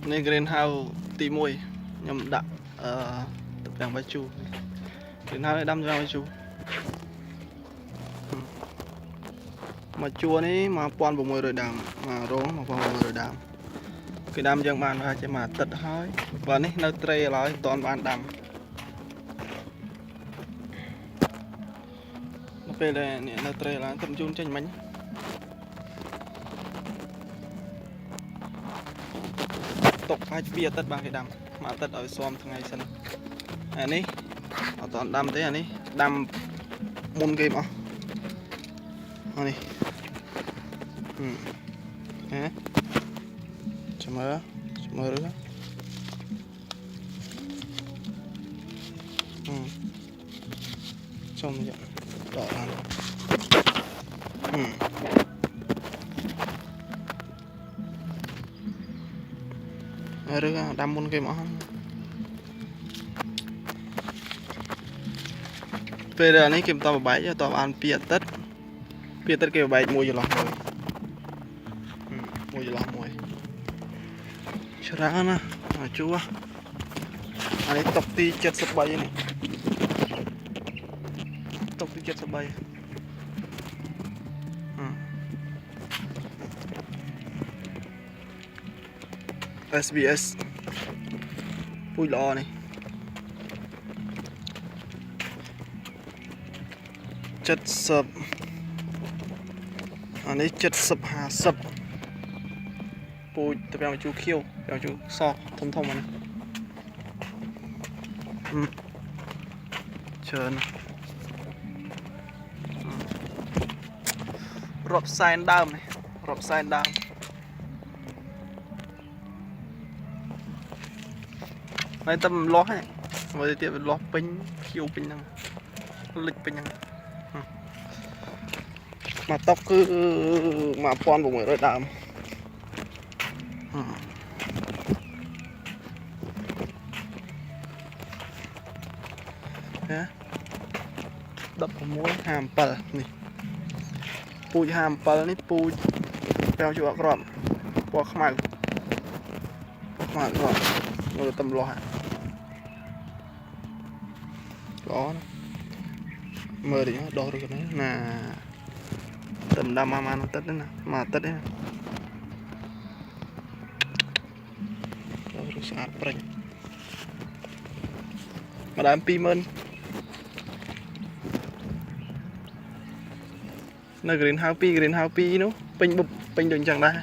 ใน greenhouse ទី1ខ្ញុំដាក់ទឹកប្រាំងបាយជូរ greenhouse នេះដាំទឹកប្រាំងបាយជូរមកជួរនេះ 1600 ដើមមករង 1600 ដើមគេដាំយើងបានប្រហែលជាមួយអាទិត្យហើយបើនេះនៅត្រេឥឡូវមិនទាន់បានដាំនៅពេលដែលនេះនៅត្រេឥឡូវទឹកជូនចេញមិញទុកអាច2អាទិត្យបានគេដាំមួយអាទិត្យឲ្យស៊ាំថ្ងៃសិនអានេះអត់ទាន់ដាំទេអានេះដាំមុនគេមកអានេះចាំមើលឬចំយកដកបានឬដាំមុនគេមកពេលនេះគេបន្តបបែកតបអាន2អាទិត្យគេបបែកមួយចន្លោះមួយច្រើនណាស់ជួអានេះតុកទី73នេះតុកទី73SBS ពូជល្អនេះ70អានេះ70 50ពូជទៅប្រាំងជូរខៀវប្រាំងជូរសធំអានេះច្រើនរាប់សែនដើមនេះរាប់សែនដើមហើយតែមិនលាស់ទេមើលទៀតវាលាស់ពេញខៀវពេញហ្នឹងលិចពេញហ្នឹងមកតុកគឺ 1600 ដើម16 57នេះពូជ57នេះពូជប្រាំងជូរអក្រប់ពណ៌ខ្មៅក្រប់មើលតែម្លោះល្អណាស់មើលនេះដកឬកណាណាតែដាំមកអាទិត្យទេណាមួយអាទិត្យទេណារស្អាតព្រិចម្ដង 20000 នៅ greenhouse 2 greenhouse 2 នោះពេញដូចអញ្ចឹងដែរ